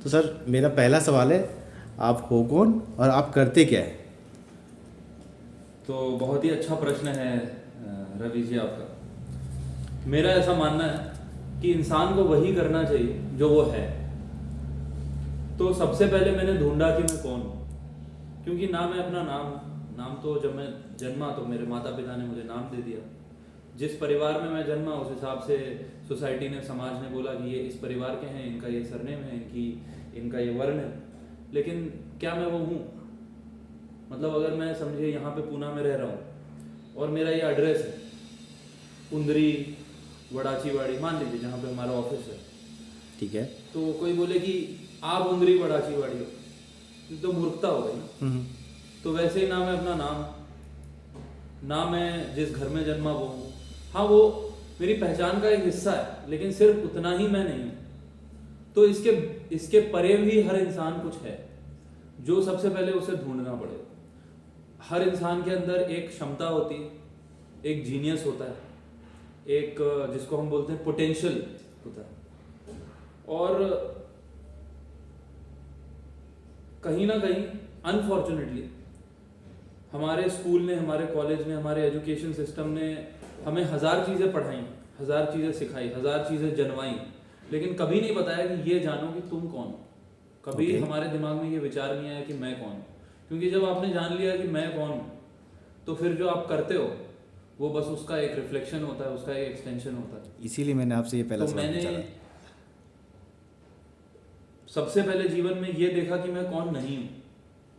तो सर मेरा पहला सवाल है, आप हो कौन और आप करते क्या है? तो बहुत ही अच्छा प्रश्न है रवि जी आपका। मेरा ऐसा मानना है कि इंसान को वही करना चाहिए जो वो है। तो सबसे पहले मैंने ढूंढा कि मैं कौन हूँ, क्योंकि ना मैं अपना नाम तो जब मैं जन्मा तो मेरे माता पिता ने मुझे नाम दे दिया। जिस परिवार में मैं जन्मा उस हिसाब से सोसाइटी ने, समाज ने बोला कि ये इस परिवार के हैं, इनका ये सरनेम है, इनका ये वर्ण है। लेकिन क्या मैं वो हूँ? मतलब अगर मैं समझिए यहाँ पे पूना में रह रहा हूँ और मेरा ये एड्रेस है उंदरी वड़ाचीवाड़ी, मान लीजिए जहाँ पे हमारा ऑफिस है, ठीक है। तो कोई बोले कि आप उंदरी वड़ाचीवाड़ी हो, तो मूर्खता हो गई ना। हम्म। तो वैसे ही ना मैं अपना नाम, ना मैं जिस घर में जन्मा वो हूँ। हाँ, वो मेरी पहचान का एक हिस्सा है, लेकिन सिर्फ उतना ही मैं नहीं हूँ। तो इसके इसके परे भी हर इंसान कुछ है जो सबसे पहले उसे ढूंढना पड़ेगा। हर इंसान के अंदर एक क्षमता होती है, एक जीनियस होता है, एक जिसको हम बोलते हैं पोटेंशियल होता है। और कहीं ना कहीं अनफॉर्चुनेटली हमारे स्कूल ने, हमारे कॉलेज ने, हमारे एजुकेशन सिस्टम ने हमें हज़ार चीज़ें पढ़ाई, हज़ार चीज़ें सिखाई, हज़ार चीज़ें जनवाई, लेकिन कभी नहीं बताया कि ये जानो कि तुम कौन हो। कभी ओके। हमारे दिमाग में ये विचार नहीं आया कि मैं कौन हूँ। क्योंकि जब आपने जान लिया कि मैं कौन हूँ, तो फिर जो आप करते हो वो बस उसका एक रिफ्लेक्शन होता है, उसका एक एक्सटेंशन होता है। इसीलिए मैंने आपसे ये पहला तो सवाल मैंने पूछा था। सबसे पहले जीवन में ये देखा कि मैं कौन नहीं हूँ।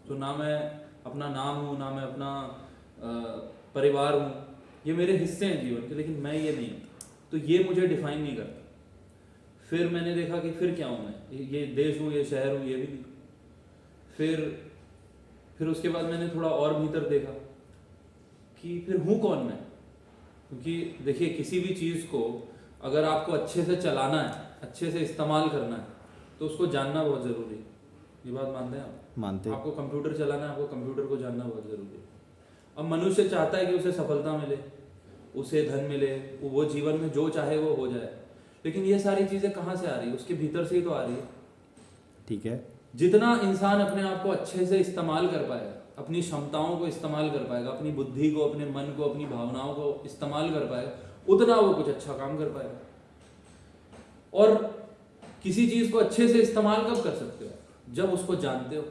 तो ना मैं अपना नाम हूँ, ना मैं अपना परिवार हूँ। ये मेरे हिस्से हैं जीवन के, लेकिन मैं ये नहीं हूँ। तो ये मुझे डिफाइन नहीं करता। फिर मैंने देखा कि फिर क्या हूँ मैं, ये देश हूँ, ये शहर हूँ, ये भी नहीं। फिर उसके बाद मैंने थोड़ा और भीतर देखा कि फिर हूँ कौन मैं। क्योंकि देखिए, किसी भी चीज़ को अगर आपको अच्छे से चलाना है, अच्छे से इस्तेमाल करना है, तो उसको जानना बहुत ज़रूरी है। ये बात मानते हैं आप? मानते। आपको कंप्यूटर चलाना है, आपको कंप्यूटर को जानना बहुत ज़रूरी है। अब मनुष्य चाहता है कि उसे सफलता मिले, उसे धन मिले, वो जीवन में जो चाहे वो हो जाए, लेकिन ये सारी चीज़ें कहाँ से आ रही है? उसके भीतर से ही तो आ रही है। ठीक है। जितना इंसान अपने आप को अच्छे से इस्तेमाल कर पाएगा, अपनी क्षमताओं को इस्तेमाल कर पाएगा, अपनी बुद्धि को, अपने मन को, अपनी भावनाओं को इस्तेमाल कर पाएगा, उतना वो कुछ अच्छा काम कर पाएगा। और किसी चीज़ को अच्छे से इस्तेमाल कब कर सकते हो? जब उसको जानते हो,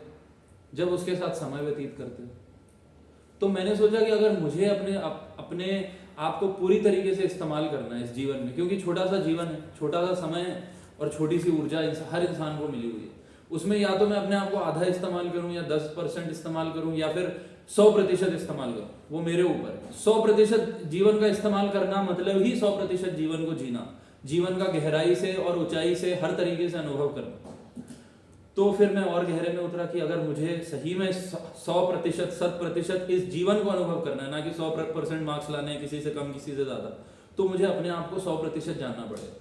जब उसके साथ समय व्यतीत करते हो। तो मैंने सोचा कि अगर मुझे अपने आप को पूरी तरीके से इस्तेमाल करना है इस जीवन में, क्योंकि छोटा सा जीवन है, छोटा सा समय है और छोटी सी ऊर्जा हर इंसान को मिली हुई है। उसमें या तो मैं अपने आप को आधा इस्तेमाल करूं, या 10% इस्तेमाल करूं, या फिर 100% इस्तेमाल करूं, वो मेरे ऊपर है। 100% जीवन का इस्तेमाल करना मतलब ही 100% जीवन को जीना, जीवन का गहराई से और ऊंचाई से हर तरीके से अनुभव करना। तो फिर मैं और गहरे में उतरा कि अगर मुझे सही में 100%, 100% इस जीवन को अनुभव करना है, ना कि 100% मार्क्स लाने हैं, किसी से कम किसी से ज़्यादा, तो मुझे अपने आप को 100% जानना पड़ेगा।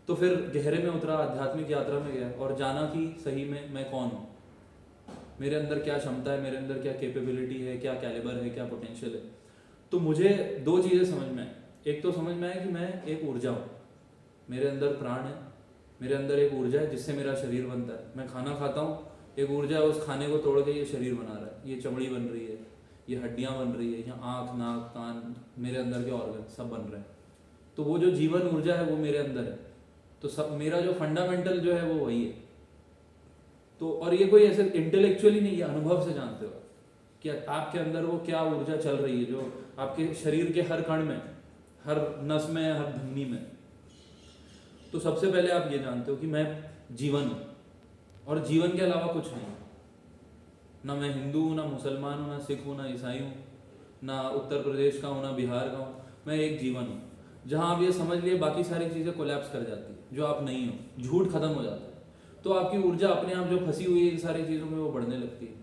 तो फिर गहरे में उतरा, आध्यात्मिक यात्रा में गया और जाना कि सही में मैं कौन हूँ, मेरे अंदर क्या क्षमता है, मेरे अंदर क्या कैपेबिलिटी है, क्या कैलिबर है, क्या पोटेंशियल है। तो मुझे दो चीज़ें समझ में आई। एक तो समझ में आया कि मैं एक ऊर्जा हूँ, मेरे अंदर प्राण है, मेरे अंदर एक ऊर्जा है जिससे मेरा शरीर बनता है। मैं खाना खाता हूँ, एक ऊर्जा है, उस खाने को तोड़ के ये शरीर बना रहा है, ये चमड़ी बन रही है, ये हड्डियाँ बन रही है, यहाँ आँख, नाक, कान, मेरे अंदर के ऑर्गन सब बन रहे हैं। तो वो जो जीवन ऊर्जा है वो मेरे अंदर है। तो सब मेरा जो फंडामेंटल जो है वो वही है। तो और ये कोई ऐसे इंटेलेक्चुअली नहीं, ये अनुभव से जानते हो कि आपके अंदर वो क्या ऊर्जा चल रही है जो आपके शरीर के हर कण में, हर नस में, हर धमनी में। तो सबसे पहले आप ये जानते हो कि मैं जीवन हूँ और जीवन के अलावा कुछ नहीं। ना मैं हिंदू हूँ, ना मुसलमान हूँ, ना सिख हूँ, ना ईसाई हूँ, ना उत्तर प्रदेश का हूँ, ना बिहार का हूँ। मैं एक जीवन हूँ। जहाँ आप ये समझ लिए बाकी सारी चीज़ें कोलैप्स कर जाती है, जो आप नहीं हो, झूठ खत्म हो जाता है। तो आपकी ऊर्जा अपने आप जो फंसी हुई है इन सारी चीज़ों में, वो बढ़ने लगती है।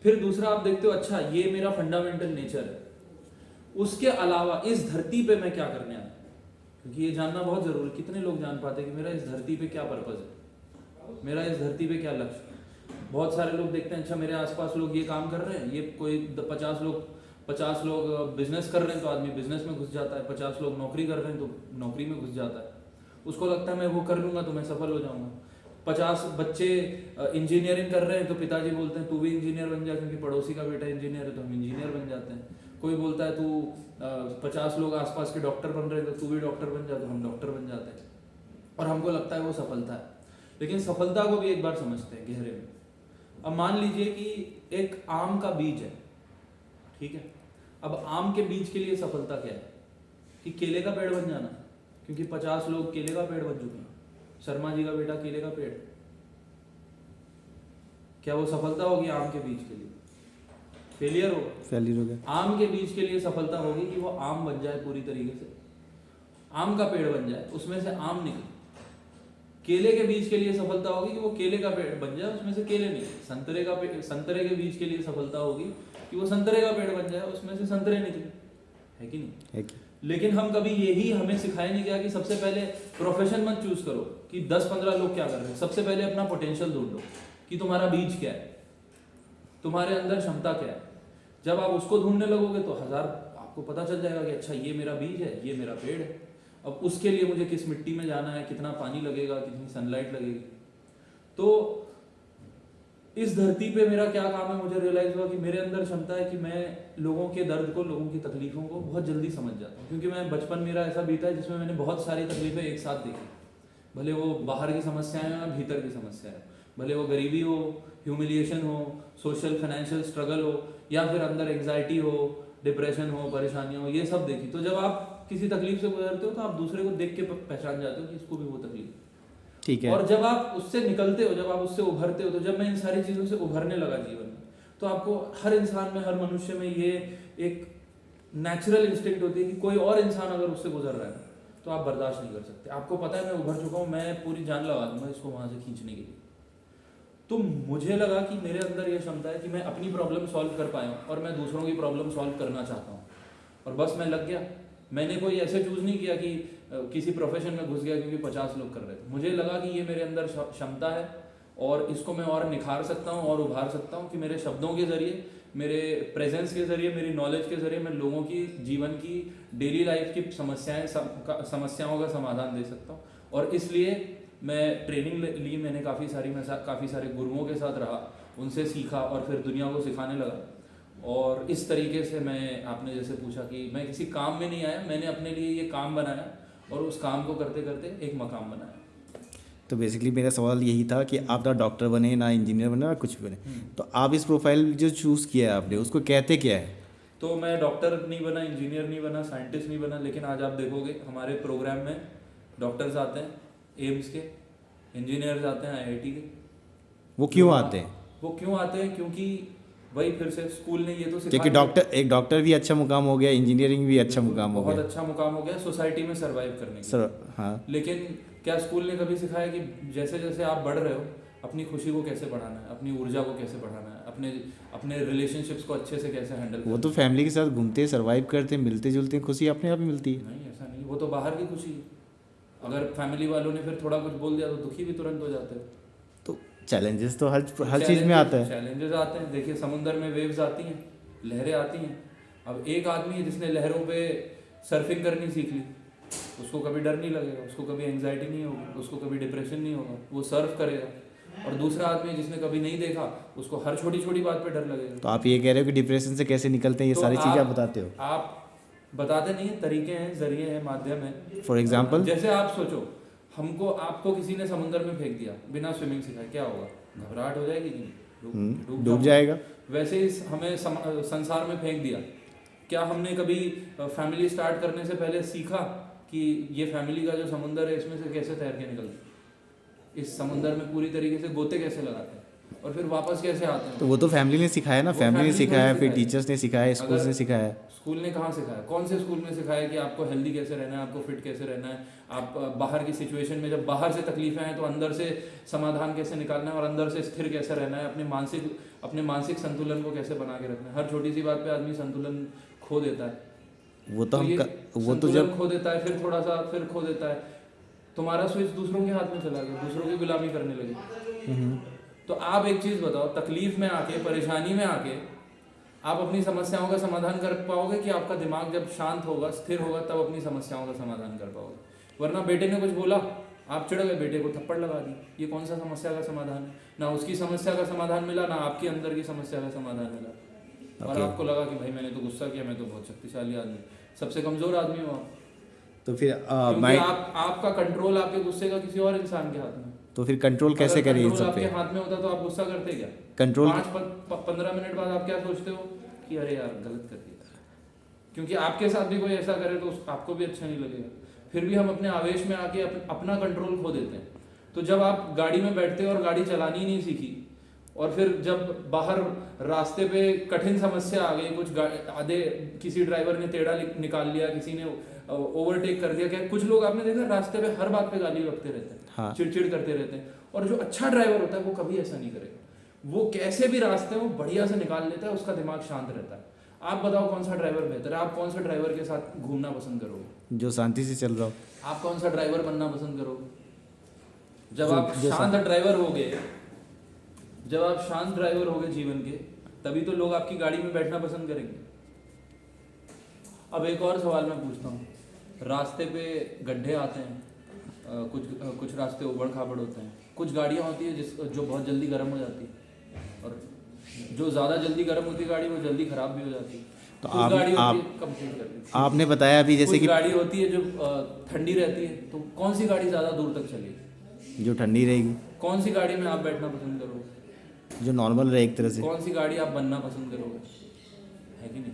फिर दूसरा आप देखते हो, अच्छा ये मेरा फंडामेंटल नेचर है, उसके अलावा इस धरती पे मैं क्या करने आया। क्योंकि ये जानना बहुत जरूरी। कितने लोग जान पाते हैं कि मेरा इस धरती पे क्या पर्पज है, मेरा इस धरती पे क्या लक्ष्य। बहुत सारे लोग देखते हैं, अच्छा मेरे आसपास लोग ये काम कर रहे हैं, ये कोई 50 लोग बिजनेस कर रहे हैं तो आदमी बिजनेस में घुस जाता है, 50 लोग नौकरी कर रहे हैं तो नौकरी में घुस जाता है। उसको लगता है मैं वो कर लूंगा तो मैं सफल हो जाऊंगा। 50 बच्चे इंजीनियरिंग कर रहे हैं तो पिताजी बोलते हैं तू भी इंजीनियर बन जा, क्योंकि पड़ोसी का बेटा इंजीनियर है तो हम इंजीनियर बन जाते हैं। कोई बोलता है तू 50 लोग आसपास के डॉक्टर बन रहे हैं तो तू भी डॉक्टर बन जा, तो हम डॉक्टर बन जाते हैं, और हमको लगता है वो सफलता है। लेकिन सफलता को भी एक बार समझते हैं गहरे में। अब मान लीजिए कि एक आम का बीज है, ठीक है। अब आम के बीज के लिए सफलता क्या है कि केले का पेड़ बन जाना, क्योंकि 50 लोग केले का पेड़ बन चुके हैं। शर्मा जी का बेटा केले का पेड़, क्या वो सफलता होगी आम के बीज के लिए? फेलियर हो गया। आम के बीज के लिए सफलता होगी कि वो आम बन जाए, पूरी तरीके से आम का पेड़ बन जाए, उसमें से आम निकले। केले के बीज के लिए सफलता होगी कि वो केले का पेड़ बन जाए, उसमें से केले निकले। संतरे के बीज के लिए सफलता होगी कि वो संतरे का पेड़ बन जाए, उसमें से संतरे निकले, है कि नहीं? है कि? लेकिन हम कभी यही हमें सिखाया नहीं गया कि सबसे पहले प्रोफेशन मत चूज करो कि 10-15 लोग क्या कर रहे हैं। सबसे पहले अपना पोटेंशियल ढूंढो कि तुम्हारा बीज क्या है, तुम्हारे अंदर क्षमता क्या है। जब आप उसको ढूंढने लगोगे तो आपको पता चल जाएगा कि अच्छा ये मेरा बीज है, ये मेरा पेड़ है। अब उसके लिए मुझे किस मिट्टी में जाना है, कितना पानी लगेगा, कितनी सनलाइट लगेगी। तो इस धरती पे मेरा क्या काम है, मुझे रियलाइज हुआ कि मेरे अंदर क्षमता है कि मैं लोगों के दर्द को, लोगों की तकलीफों को बहुत जल्दी समझ जाता हूँ। क्योंकि मैं बचपन मेरा ऐसा बीता है जिसमें मैंने बहुत सारी तकलीफें एक साथ देखी, भले वो बाहर की समस्याएं हो या भीतर की समस्याएं हो, भले वो गरीबी हो, ह्यूमिलिएशन हो, सोशल फाइनेंशियल स्ट्रगल हो, या फिर अंदर एंग्जाइटी हो, डिप्रेशन हो, परेशानियां हो, ये सब देखी। तो जब आप किसी तकलीफ से गुजरते हो तो आप दूसरे को देख के पहचान जाते हो कि इसको भी वो तकलीफ, ठीक है। और जब आप उससे निकलते हो, जब आप उससे उभरते हो, तो जब मैं इन सारी चीजों से उभरने लगा जीवन में, तो आपको हर इंसान में, हर मनुष्य में ये एक नेचुरल इंस्टिंक्ट होती है कि कोई और इंसान अगर उससे गुजर रहा है तो आप बर्दाश्त नहीं कर सकते। आपको पता है मैं उभर चुका हूँ, मैं पूरी जान लगा दूंगा इसको वहां से खींचने के लिए। तो मुझे लगा कि मेरे अंदर ये क्षमता है कि मैं अपनी प्रॉब्लम सॉल्व कर पाया हूँ और मैं दूसरों की प्रॉब्लम सॉल्व करना चाहता हूँ, और बस मैं लग गया। मैंने कोई ऐसे चूज नहीं किया कि किसी प्रोफेशन में घुस गया क्योंकि 50 लोग कर रहे थे। मुझे लगा कि ये मेरे अंदर क्षमता है और इसको मैं और निखार सकता हूँ और उभार सकता हूँ कि मेरे शब्दों के जरिए, मेरे प्रेजेंस के जरिए, मेरी नॉलेज के जरिए मैं लोगों की जीवन की, डेली लाइफ की समस्याओं का समाधान दे सकता हूँ। और इसलिए मैं ट्रेनिंग ली, मैंने काफ़ी सारे गुरुओं के साथ रहा, उनसे सीखा और फिर दुनिया को सिखाने लगा। और इस तरीके से मैं, आपने जैसे पूछा कि मैं किसी काम में नहीं आया, मैंने अपने लिए ये काम बनाया और उस काम को करते करते एक मकाम बनाया। तो बेसिकली मेरा सवाल यही था कि आप ना डॉक्टर बने, ना इंजीनियर बने, ना कुछ भी बने, तो आप इस प्रोफाइल जो चूज़ किया है आपने, उसको कहते क्या है? तो मैं डॉक्टर नहीं बना, इंजीनियर नहीं बना, साइंटिस्ट नहीं बना, लेकिन आज आप देखोगे हमारे प्रोग्राम में डॉक्टर्स आते हैं एम्स के, इंजीनियर्स आते हैं IIT के। वो क्यों आते हैं? वो क्यों आते हैं? क्योंकि वही फिर से स्कूल ने ये तो सिखाया कि एक डॉक्टर भी अच्छा मुकाम हो गया, इंजीनियरिंग भी अच्छा मुकाम हो गया, बहुत अच्छा मुकाम हो गया सोसाइटी में सर्वाइव करने के लिए। हाँ। लेकिन क्या स्कूल ने कभी सिखाया कि जैसे जैसे आप बढ़ रहे हो अपनी खुशी को कैसे बढ़ाना है, अपनी ऊर्जा को कैसे बढ़ाना है, अपने रिलेशनशिप्स को अच्छे से कैसे हैंडल करना है? वो तो फैमिली के साथ घूमते, सर्वाइव करते, मिलते जुलते, खुशी अपने आप ही मिलती है। नहीं, ऐसा नहीं, वो तो बाहर की खुशी है। अगर फैमिली वालों ने फिर थोड़ा कुछ बोल दिया तो दुखी भी तुरंत हो जाते हो। तो चैलेंजेस तो हर चीज़ में आता है। चैलेंजेस आते हैं, देखिए समुंदर में वेव्स आती हैं, लहरें आती हैं। अब एक आदमी है जिसने लहरों पे सर्फिंग करनी सीख ली, उसको कभी डर नहीं लगेगा, उसको कभी एंग्जाइटी नहीं होगी, उसको कभी डिप्रेशन नहीं होगा, वो सर्फ करेगा। और दूसरा आदमी जिसने कभी नहीं देखा, उसको हर छोटी छोटी बात पे डर लगेगा। तो आप ये कह रहे हो कि डिप्रेशन से कैसे निकलते हैं, ये सारी चीज़ें आप बताते हो? आप बताते नहीं है, तरीके हैं, जरिए हैं, माध्यम है। फॉर एग्जाम्पल, जैसे आप सोचो, आपको किसी ने समुद्र में फेंक दिया बिना स्विमिंग सिखाए, क्या होगा? घबराहट हो जाएगी कि डूब जाएगा। वैसे ही हमें संसार में फेंक दिया, क्या हमने कभी फैमिली स्टार्ट करने से पहले सीखा कि ये फैमिली का जो समुंदर है इसमें से कैसे तैर के निकलते, इस समुंदर में पूरी तरीके से गोते कैसे लगाते हैं और फिर वापस कैसे आते हैं? तो वो तो फैमिली ने सिखाया ना, फैमिली ने सिखाया, फिर टीचर्स ने सिखाया, स्कूल ने सिखाया। स्कूल ने कहाँ सिखाया? कौन से स्कूल में सिखाया कि आपको हेल्दी कैसे रहना है, आपको फिट कैसे रहना है, आप बाहर की सिचुएशन में जब बाहर से तकलीफें हैं तो अंदर से समाधान कैसे निकालना है और अंदर से स्थिर कैसे रहना है, अपने मानसिक संतुलन को कैसे बना के रखना है। हर छोटी सी बात पे आदमी संतुलन खो देता है। वो तो जब खो देता है, फिर थोड़ा सा फिर खो देता है, तुम्हारा स्विच दूसरों के हाथ में चला गया, दूसरों की गुलामी करने लगे। तो आप एक चीज बताओ, तकलीफ में आके, परेशानी में आके आप अपनी समस्याओं का समाधान कर पाओगे कि आपका दिमाग जब शांत होगा, स्थिर होगा, तब अपनी समस्याओं का समाधान कर पाओगे? वरना बेटे ने कुछ बोला, आप चिढ़ गए, बेटे को थप्पड़ लगा दी। ये कौन सा समस्या का समाधान है? ना उसकी समस्या का समाधान मिला, ना आपके अंदर की समस्या का समाधान मिला। और Okay. आपको लगा कि भाई मैंने तो गुस्सा किया, मैं तो बहुत शक्तिशाली आदमी, सबसे कमज़ोर आदमी हूँ आप। तो फिर क्योंकि माइंड, आपका कंट्रोल आपके गुस्से का किसी और इंसान के हाथ में। तो फिर कंट्रोल कैसे अगर करें इन कंट्रोल सब आपके पे? हाथ में होता तो आप गुस्सा करते क्या? कंट्रोल 15 मिनट बाद आप क्या सोचते हो कि अरे यार गलत कर दिया। क्योंकि आपके साथ भी कोई ऐसा करे तो आपको भी अच्छा नहीं लगेगा। फिर भी हम अपने आवेश में आके अपना कंट्रोल खो देते हैं। तो जब आप गाड़ी में बैठते हो और गाड़ी चलानी ही नहीं सीखी, और फिर जब बाहर रास्ते पे कठिन समस्या आ गई, कुछ आधे किसी ड्राइवर ने टेढ़ा निकाल लिया, किसी ने ओवरटेक कर दिया। क्या कुछ लोग आपने देखा रास्ते पे हर बात पे गाली बकते रहते हैं, हाँ। चिड़चिड़ करते रहते हैं। और जो अच्छा ड्राइवर होता है वो कभी ऐसा नहीं करेगा। वो कैसे भी रास्ते हो बढ़िया से निकाल लेता है, उसका दिमाग शांत रहता है। आप बताओ कौन सा ड्राइवर बेहतर है? आप कौन सा ड्राइवर के साथ घूमना पसंद करोगे? जो शांति से चल रहा हो। आप कौन सा ड्राइवर बनना पसंद करोगे? जब जो- आप जो शांत ड्राइवर होगे, जब आप शांत ड्राइवर होगे जीवन के, तभी तो लोग आपकी गाड़ी में बैठना पसंद करेंगे। अब एक और सवाल मैं पूछता हूँ, रास्ते पे गड्ढे आते हैं, कुछ रास्ते उबड़ खाबड़ होते हैं, कुछ गाड़ियाँ होती है जो बहुत जल्दी गर्म हो जाती है, और जो ज़्यादा जल्दी गर्म होती है गाड़ी वो जल्दी ख़राब भी हो जाती है। तो कुछ गाड़ी होती है कंप्लीट कर दी। आपने बताया अभी जैसे कुछ कि गाड़ी होती है जो ठंडी रहती है, तो कौन सी गाड़ी ज़्यादा दूर तक चलेगी? जो ठंडी रहेगी, कौन सी गाड़ी में आप बैठना पसंद करोगे? जो नॉर्मल रहे एक तरह से। कौन सी गाड़ी आप बनना पसंद करोगे? है कि नहीं?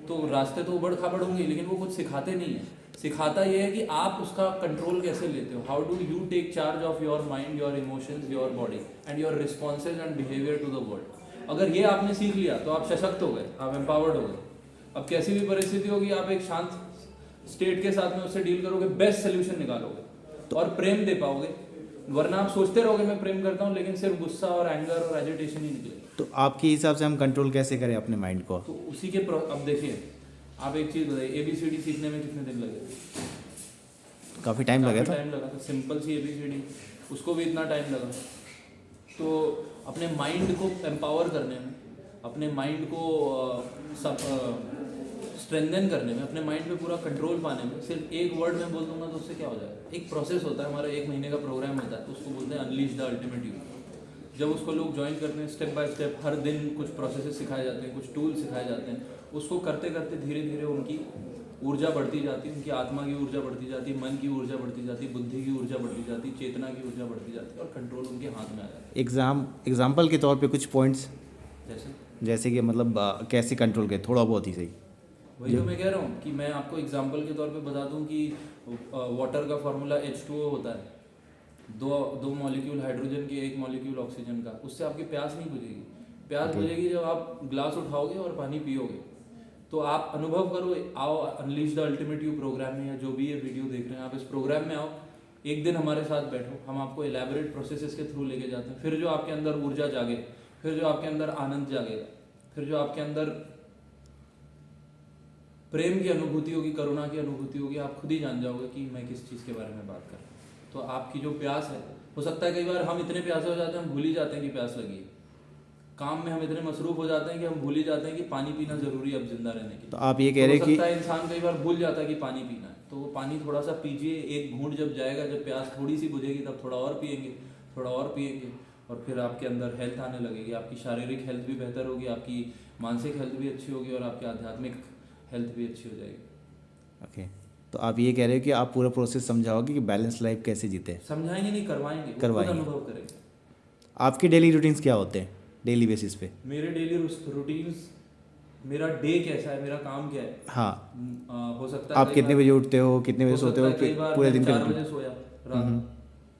तो रास्ते तो उबड़ खाबड़ होंगे, लेकिन वो कुछ सिखाते नहीं है। सिखाता ये है कि आप उसका कंट्रोल कैसे लेते हो। How do you take charge of your mind, your emotions, your body and your responses and behaviour to the world. अगर ये आपने सीख लिया तो आप सशक्त हो गए, आप एम्पावर्ड हो गए। अब कैसी भी परिस्थिति होगी, आप एक शांत स्टेट के साथ में उससे डील करोगे, बेस्ट सोल्यूशन निकालोगे और प्रेम दे पाओगे। वरना आप सोचते रहोगे मैं प्रेम करता हूँ, लेकिन सिर्फ गुस्सा और एंगर और एजिटेशन ही निकलेगा। तो आपके हिसाब से हम कंट्रोल कैसे करें अपने माइंड को? तो उसी के अब देखिए, आप एक चीज़ बताइए, ABCD सीखने में कितने दिन लगे? काफ़ी टाइम लगा था। टाइम लगा था। सिंपल सी ABCD, उसको भी इतना टाइम लगा। तो अपने माइंड को एम्पावर करने में, अपने माइंड को स्ट्रेंथन करने में, अपने माइंड पे पूरा कंट्रोल पाने में, सिर्फ एक वर्ड में बोल दूंगा तो उससे क्या हो जाएगा? एक प्रोसेस होता है, हमारा 1 महीने का प्रोग्राम होता है, उसको बोलते हैं अनलीश द अल्टीमेट यू। जब उसको लोग ज्वाइन करते हैं, स्टेप बाय स्टेप हर दिन कुछ प्रोसेसेस सिखाए जाते हैं, कुछ टूल सिखाए जाते हैं। उसको करते करते धीरे धीरे उनकी ऊर्जा बढ़ती जाती है, उनकी आत्मा की ऊर्जा बढ़ती जाती है, मन की ऊर्जा बढ़ती जाती है, बुद्धि की ऊर्जा बढ़ती जाती है, चेतना की ऊर्जा बढ़ती जाती है, और कंट्रोल उनके हाथ में आ जाता है। एग्जाम्पल के तौर पे कुछ पॉइंट्स, जैसे कि मतलब कैसे कंट्रोल करें, थोड़ा बहुत ही सही। वही तो मैं कह रहा हूँ कि मैं आपको एग्जाम्पल के तौर पे बता दूँ कि वाटर का फार्मूला H2O होता है, दो मॉलिक्यूल हाइड्रोजन के, एक मॉलिक्यूल ऑक्सीजन का। उससे आपकी प्यास नहीं बुझेगी। प्यास बुझेगी जब आप ग्लास उठाओगे और पानी पियोगे। तो आप अनुभव करो, आओ unleash the ultimate you programme में, या जो भी ये वीडियो देख रहे हैं आप इस प्रोग्राम में आओ, एक दिन हमारे साथ बैठो, हम आपको एलैबोरेट प्रोसेसेस के थ्रू लेके जाते हैं। फिर जो आपके अंदर ऊर्जा जागे, फिर जो आपके अंदर आनंद जागेगा, फिर जो आपके अंदर प्रेम की अनुभूति होगी, करुणा की अनुभूति होगी, आप खुद ही जान जाओगे कि मैं किस चीज़ के बारे में बात कर रहा हूँ। तो आपकी जो प्यास है, हो सकता है कई बार हम इतने प्यासे हो जाते हैं, हम भूल ही जाते हैं कि प्यास लगी है। काम में हम इतने मसरूफ हो जाते हैं कि हम भूल ही जाते हैं कि पानी पीना जरूरी है अब जिंदा रहने के लिए। तो आप ये कह रहे हैं कि हो सकता है इंसान कई बार भूल जाता है कि पानी पीना है, तो वो पानी थोड़ा सा पीजिए। एक घूंट जब जाएगा, जब प्यास थोड़ी सी बुझेगी, तब थोड़ा और पिएंगे, थोड़ा और पिएंगे, और फिर आपके अंदर हेल्थ आने लगेगी। आपकी शारीरिक हेल्थ भी बेहतर होगी, आपकी मानसिक हेल्थ भी अच्छी होगी, और आपकी आध्यात्मिक हेल्थ भी अच्छी हो जाएगी। ओके, तो आप ये कह रहे हो कि आप पूरा प्रोसेस समझाओगे कि बैलेंस लाइफ कैसे जीते? समझाएंगे नहीं, करवाएंगे, अनुभव करेंगे। आपके डेली रूटीन्स क्या होते हैं डेली बेसिस पे? मेरे डेली रूटीन्स, मेरा डे कैसा है, मेरा काम क्या है। हाँ, हो सकता है आप कितने बजे उठते हो, कितने बजे सोते हो, पूरे दिन का 4 बजे सोया रात,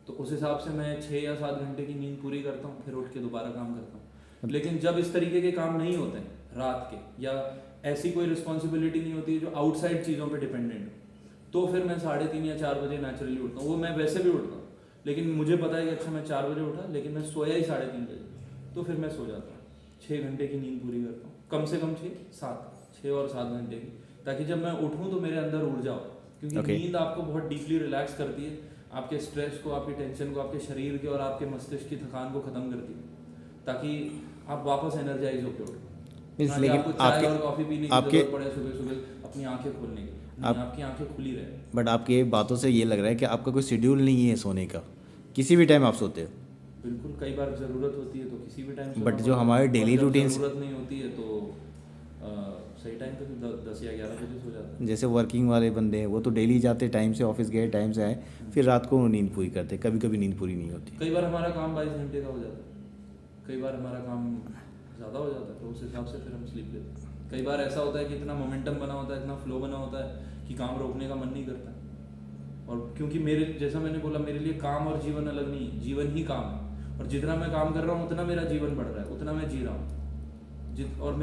तो उस हिसाब से मैं 6 या 7 घंटे की नींद पूरी करता हूँ, फिर उठ के दोबारा काम करता हूँ। लेकिन जब इस तरीके के काम नहीं होते हैं रात के, या ऐसी कोई रिस्पॉन्सिबिलिटी नहीं होती है जो आउटसाइड चीज़ों पे डिपेंडेंट हो, तो फिर मैं 3:30 या 4 बजे नेचुरली उठता हूँ। वो मैं वैसे भी उठता हूँ, लेकिन मुझे पता है कि अच्छा मैं 4 बजे उठा, लेकिन मैं सोया ही 3:30 बजे, तो फिर मैं सो जाता हूँ। 6 घंटे की नींद पूरी करता हूँ, कम से कम 6 और 7 घंटे की, ताकि जब मैं उठूँ तो मेरे अंदर ऊर्जा हो। क्योंकि नींद आपको बहुत डीपली रिलैक्स करती है, आपके स्ट्रेस को, आपकी टेंशन को, आपके शरीर के और आपके मस्तिष्क की थकान को खत्म करती है, ताकि आप वापस एनर्जाइज होकर उठो। लेकिन आपको चाय और कॉफी पीने की जरूरत पड़े सुबह सुबह अपनी आंखें खोलने की, आपकी आंखें खुली रहे। बट आपके बातों से ये लग रहा है कि आपका कोई शेड्यूल नहीं है सोने का, किसी भी टाइम आप सोते हो। बिल्कुल, कई बार ज़रूरत होती है तो किसी भी टाइम बट जो हमारे डेली रूटीन्स, ज़रूरत नहीं होती है तो सही टाइम पे 10 या 11 बजे सो जाता है। जैसे वर्किंग वाले बंदे हैं वो तो डेली जाते, टाइम से ऑफिस गए, टाइम से आए, फिर रात को नींद पूरी करते, कभी कभी नींद पूरी नहीं होती। कई बार हमारा काम 22 घंटे का हो जाता है, कई बार हमारा काम ज़्यादा हो जाता है, तो उस हिसाब से फिर हम स्लीप लेते हैं। कई बार ऐसा होता है कि इतना मोमेंटम बना होता है, इतना फ्लो बना होता है कि काम रोकने का मन नहीं करता। और क्योंकि मेरे, जैसा मैंने बोला, मेरे लिए काम और जीवन अलग नहीं है, जीवन ही काम है। और जितना मैं काम कर रहा हूँ उतना मेरा जीवन बढ़ रहा है, उतना मैं जी रहा हूँ। और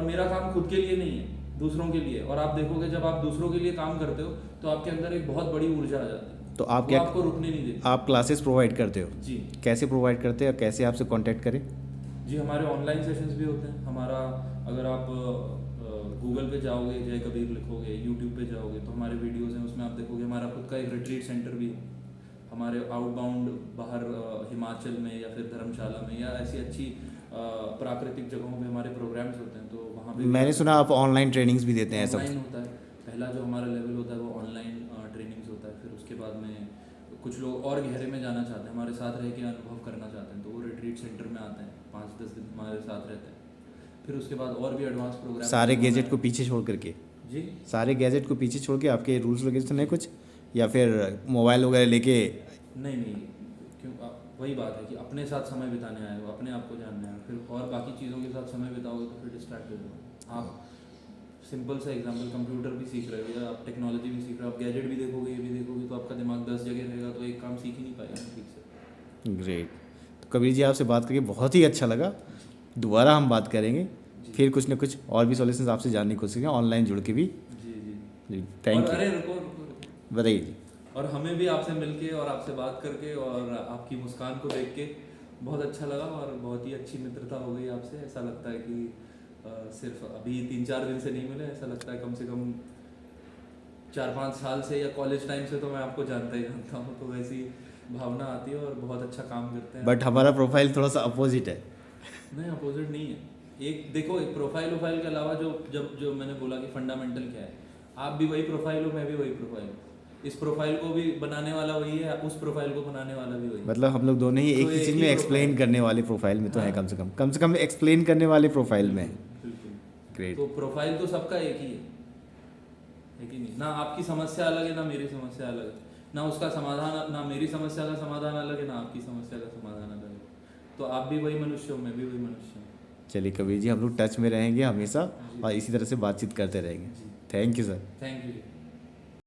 मेरा काम खुद के लिए नहीं है, दूसरों के लिए। और आप देखोगे जब आप दूसरों के लिए काम करते हो तो आपके अंदर एक बहुत बड़ी ऊर्जा आ जाती है, तो आप वो क्या, आपको रुकने नहीं देती। आप क्लासेस प्रोवाइड करते हो? जी कैसे प्रोवाइड करते हैं और कैसे आपसे कांटेक्ट करें? जी, हमारे ऑनलाइन सेशंस भी होते हैं। हमारा, अगर आप गूगल पे जाओगे, जय कबीर लिखोगे, यूट्यूब पे जाओगे तो हमारे वीडियोस हैं, उसमें आप देखोगे हमारा खुद का एक रिट्रीट सेंटर भी है। हमारे आउटबाउंड बाहर हिमाचल में या फिर धर्मशाला में या ऐसी अच्छी प्राकृतिक जगहों पे हमारे प्रोग्राम्स होते हैं, तो वहाँ पे मैंने सुना आप ऑनलाइन ट्रेनिंग्स भी देते हैं सब। ऑनलाइन होता है। पहला जो हमारा लेवल होता है वो ऑनलाइन ट्रेनिंग्स होता है। फिर उसके बाद में कुछ लोग और गहरे में जाना चाहते हैं, हमारे साथ रह के अनुभव करना चाहते हैं, तो वो रिट्रीट सेंटर में आते हैं, 5-10 दिन हमारे साथ रहते हैं। फिर उसके बाद और भी एडवांस प्रोग्राम, सारे गैजेट को पीछे छोड़ करके? जी, सारे गैजेट को पीछे छोड़ के आपके रूल्स रेगुलेशन है कुछ, या फिर मोबाइल वगैरह लेके? नहीं, क्यों, वही बात है कि अपने साथ समय बिताने आए हो, अपने आप को जानने आए हो, फिर और बाकी चीज़ों के साथ समय बिताओगे तो फिर डिस्ट्रैक्ट हो जाओगे। आप सिंपल सा एग्जांपल, कंप्यूटर भी सीख रहे हो या आप टेक्नोलॉजी भी सीख रहे हो, आप गैजेट भी देखोगे, ये भी देखोगे, तो आपका दिमाग 10 जगह रहेगा, तो एक काम सीख ही नहीं पाएगा ठीक से। ग्रेट। तो कबीर जी आपसे बात करके बहुत ही अच्छा लगा, दोबारा हम बात करेंगे, फिर कुछ ना कुछ और भी सॉल्यूशंस आपसे जानने की कोशिश करेंगे, ऑनलाइन जुड़ के भी। जी जी जी थैंक और यू। अरे रुको, बताइए जी। और हमें भी आपसे मिलके और आपसे बात करके और आपकी मुस्कान को देख के बहुत अच्छा लगा, और बहुत ही अच्छी मित्रता हो गई आपसे। ऐसा लगता है कि सिर्फ अभी 3-4 दिन से नहीं मिले, ऐसा लगता है कम से कम 4-5 साल से, या कॉलेज टाइम से तो मैं आपको जानता ही जानता हूँ, तो वैसी भावना आती है और बहुत अच्छा काम करते हैं। बट हमारा प्रोफाइल थोड़ा सा अपोजिट है। नहीं, अपोजिट नहीं है। एक देखो, एक प्रोफाइल के अलावा जो मैंने बोला कि फंडामेंटल क्या है, आप भी वही प्रोफाइल हो, मैं भी वही प्रोफाइल हूँ। इस प्रोफाइल को भी बनाने वाला वही है, उस प्रोफाइल को बनाने वाला भी वही है। मतलब हम लोग दोनों ही एक तो ही एक चीज़ ही में profile। एक्सप्लेन करने वाले प्रोफाइल में तो है, हाँ। कम से कम एक्सप्लेन करने वाले प्रोफाइल में। बिल्कुल। ग्रेट। तो प्रोफाइल तो सबका एक ही है कि नहीं? ना आपकी समस्या अलग है, ना मेरी समस्या अलग है, ना उसका समाधान, ना मेरी समस्या का समाधान अलग है, ना आपकी समस्या का समाधान अलग है। तो आप भी वही मनुष्य हो, मैं भी वही मनुष्य हूँ। चलिए कबीर जी, हम लोग टच में रहेंगे हमेशा जी। और इसी तरह से बातचीत करते रहेंगे। जी, thank you sir. Thank you.